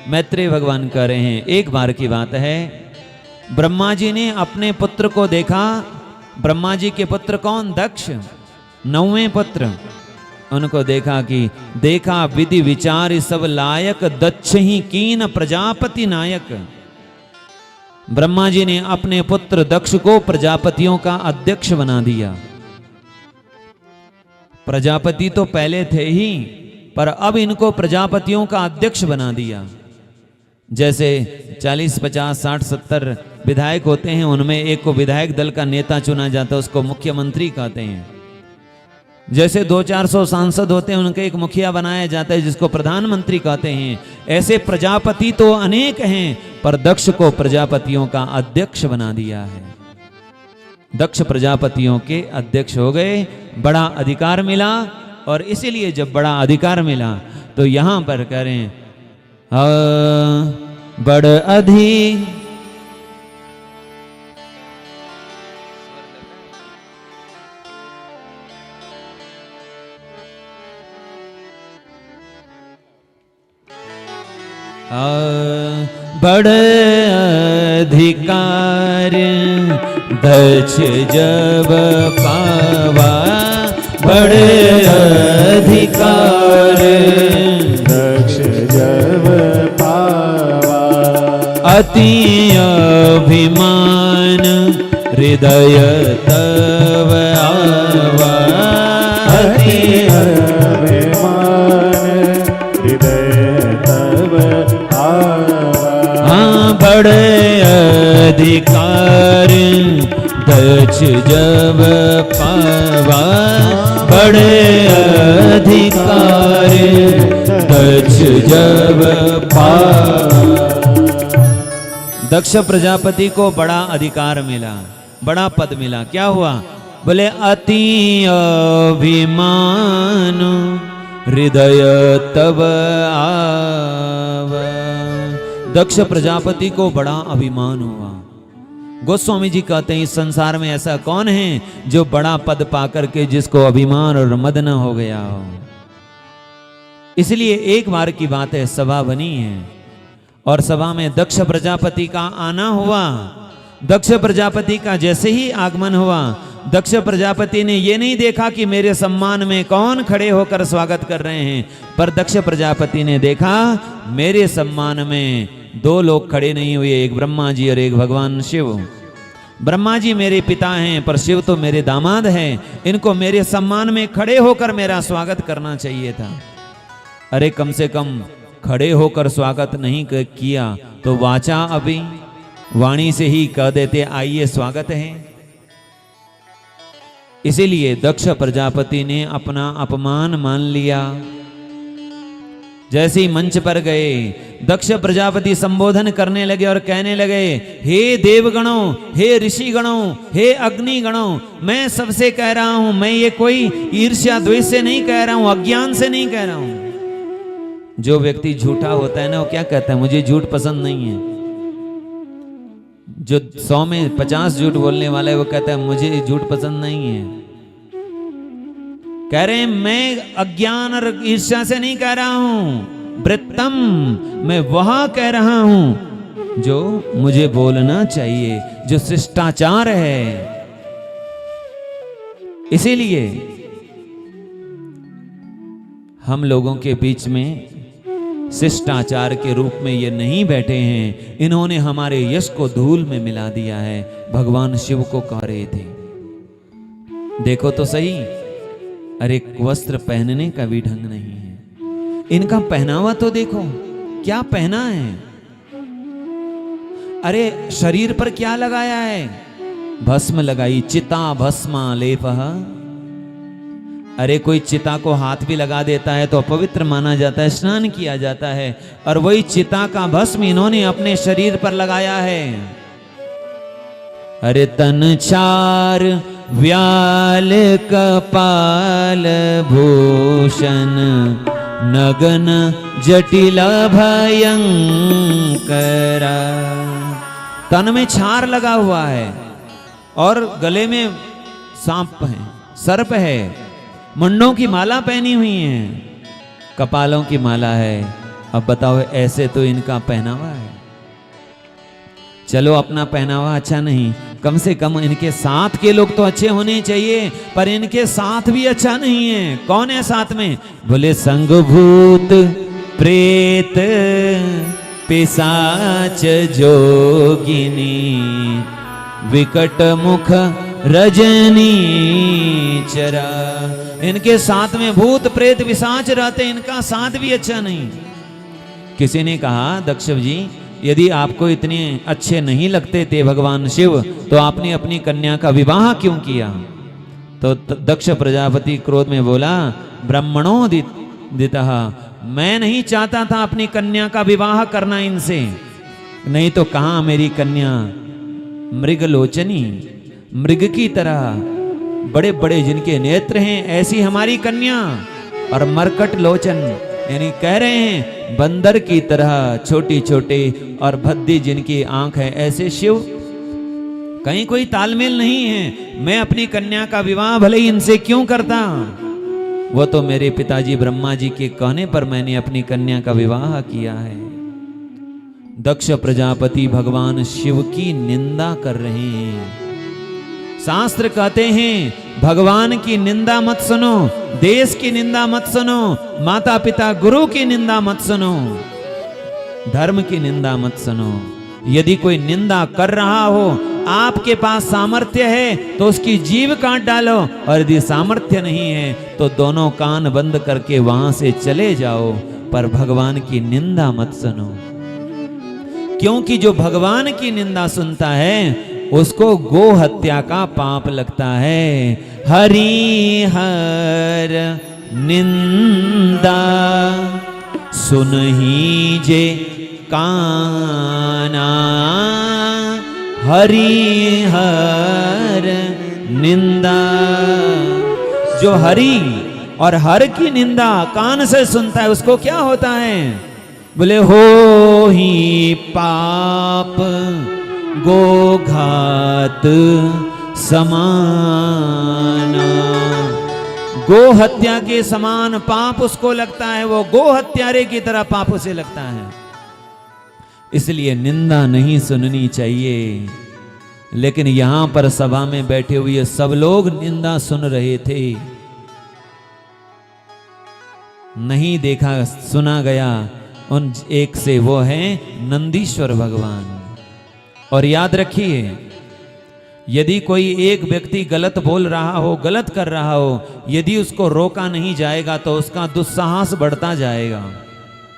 मैत्रेय भगवान कह रहे हैं, एक बार की बात है, ब्रह्मा जी ने अपने पुत्र को देखा। ब्रह्मा जी के पुत्र कौन? दक्ष, 9वें पुत्र। उनको देखा विधि विचार सब लायक, दक्ष ही कीन प्रजापति नायक। ब्रह्मा जी ने अपने पुत्र दक्ष को प्रजापतियों का अध्यक्ष बना दिया। प्रजापति तो पहले थे ही, पर अब इनको प्रजापतियों का अध्यक्ष बना दिया। जैसे 40, 50, 60, 70 विधायक होते हैं, उनमें एक को विधायक दल का नेता चुना जाता है, उसको मुख्यमंत्री कहते हैं। जैसे 200-400 सांसद होते हैं, उनका एक मुखिया बनाया जाता है जिसको प्रधानमंत्री कहते हैं। ऐसे प्रजापति तो अनेक हैं, पर दक्ष को प्रजापतियों का अध्यक्ष बना दिया है। दक्ष प्रजापतियों के अध्यक्ष हो गए, बड़ा अधिकार मिला। और इसीलिए जब बड़ा अधिकार मिला तो यहां पर करें बड़ अधि बड़ अधिकार दक्ष जब पावा, बड़ अधिकार दक्ष जब पावा, अति अभिमान हृदय तव आवा, अति अभिमान हृदय तव आवा। हाँ, बड़े अधिकार दक्ष जब पावा, बड़े अधिकार दक्ष जब पावा। दक्ष प्रजापति को बड़ा अधिकार मिला, बड़ा पद मिला। क्या हुआ? बोले अति अभिमान हृदय तब आवा। दक्ष प्रजापति को बड़ा अभिमान हुआ। गोस्वामी जी कहते हैं, इस संसार में ऐसा कौन है जो बड़ा पद पाकर के जिसको अभिमान और मद न हो गया हो। इसलिए एक बार की बात है, सभा बनी है और सभा में दक्ष प्रजापति का आना हुआ। दक्ष प्रजापति का जैसे ही आगमन हुआ, दक्ष प्रजापति ने ये नहीं देखा कि मेरे सम्मान में कौन खड़े होकर स्वागत कर रहे हैं, पर दक्ष प्रजापति ने देखा मेरे सम्मान में 2 लोग खड़े नहीं हुए, एक ब्रह्मा जी और एक भगवान शिव। ब्रह्मा जी मेरे पिता हैं, पर शिव तो मेरे दामाद हैं। इनको मेरे सम्मान में खड़े होकर मेरा स्वागत करना चाहिए था। अरे कम से कम खड़े होकर स्वागत नहीं किया तो वाचा अभी वाणी से ही कह देते आइए स्वागत है। इसीलिए दक्ष प्रजापति ने अपना अपमान मान लिया। जैसे ही मंच पर गए, दक्ष प्रजापति संबोधन करने लगे और कहने लगे, हे देवगणों, हे ऋषिगणों, हे अग्निगणों, मैं सबसे कह रहा हूं, मैं ये कोई ईर्ष्या द्वेष से नहीं कह रहा हूं, अज्ञान से नहीं कह रहा हूं। जो व्यक्ति झूठा होता है ना, वो क्या कहता है? मुझे झूठ पसंद नहीं है। जो 100 में 50 झूठ बोलने वाला है, वो कहता है मुझे झूठ पसंद नहीं है। कह रहे हैं मैं अज्ञान और ईर्ष्या से नहीं कह रहा हूं, वृत्तम, मैं वह कह रहा हूं जो मुझे बोलना चाहिए, जो शिष्टाचार है। इसीलिए हम लोगों के बीच में शिष्टाचार के रूप में ये नहीं बैठे हैं। इन्होंने हमारे यश को धूल में मिला दिया है। भगवान शिव को कह रहे थे, देखो तो सही, अरे वस्त्र पहनने का भी ढंग नहीं है। इनका पहनावा तो देखो, क्या पहना है। अरे शरीर पर क्या लगाया है? भस्म लगाई, चिता भस्मा लेपः। अरे कोई चिता को हाथ भी लगा देता है तो अपवित्र माना जाता है, स्नान किया जाता है। और वही चिता का भस्म इन्होंने अपने शरीर पर लगाया है। अरे तन चार व्याल कपाल भूषण नगन जटिल भयंकर। तन में छार लगा हुआ है और गले में सांप है, सर्प है, मुंडों की माला पहनी हुई है, कपालों की माला है, अब बताओ, ऐसे तो इनका पहनावा है। चलो अपना पहनावा अच्छा नहीं, कम से कम इनके साथ के लोग तो अच्छे होने चाहिए, पर इनके साथ भी अच्छा नहीं है। कौन है साथ में? बोले संग भूत प्रेत पिशाच जोगिनी विकट मुख रजनी चरा। इनके साथ में भूत प्रेत पिशाच रहते, इनका साथ भी अच्छा नहीं। किसी ने कहा, दक्ष जी यदि आपको इतने अच्छे नहीं लगते थे भगवान शिव, तो आपने अपनी कन्या का विवाह क्यों किया? तो दक्ष प्रजापति क्रोध में बोला, ब्राह्मणों दितः, मैं नहीं चाहता था अपनी कन्या का विवाह करना इनसे, नहीं तो कहां मेरी कन्या मृगलोचनी, मृग की तरह बड़े बड़े जिनके नेत्र हैं ऐसी हमारी कन्या, और मरकट लोचन यानी कह रहे हैं बंदर की तरह छोटी छोटी और भद्दी जिनकी आंख है ऐसे शिव। कहीं कोई तालमेल नहीं है। मैं अपनी कन्या का विवाह भले ही इनसे क्यों करता, वो तो मेरे पिताजी ब्रह्मा जी के कहने पर मैंने अपनी कन्या का विवाह किया है। दक्ष प्रजापति भगवान शिव की निंदा कर रहे हैं। शास्त्र कहते हैं भगवान की निंदा मत सुनो, देश की निंदा मत सुनो, माता पिता गुरु की निंदा मत सुनो, धर्म की निंदा मत सुनो। यदि कोई निंदा कर रहा हो, आपके पास सामर्थ्य है तो उसकी जीभ काट डालो, और यदि सामर्थ्य नहीं है तो दोनों कान बंद करके वहां से चले जाओ, पर भगवान की निंदा मत सुनो। क्योंकि जो भगवान की निंदा सुनता है उसको गो हत्या का पाप लगता है। हरि हर निंदा सुनहि जे काना, हरि हर निंदा। जो हरि और हर की निंदा कान से सुनता है उसको क्या होता है? बोले हो ही पाप गोघात समान। गो हत्या के समान पाप उसको लगता है, वो गो हत्यारे की तरह पाप उसे लगता है। इसलिए निंदा नहीं सुननी चाहिए। लेकिन यहां पर सभा में बैठे हुए सब लोग निंदा सुन रहे थे। नहीं देखा सुना गया उन एक से, वो है नंदीश्वर भगवान। और याद रखिए, यदि कोई एक व्यक्ति गलत बोल रहा हो, गलत कर रहा हो, यदि उसको रोका नहीं जाएगा तो उसका दुस्साहस बढ़ता जाएगा।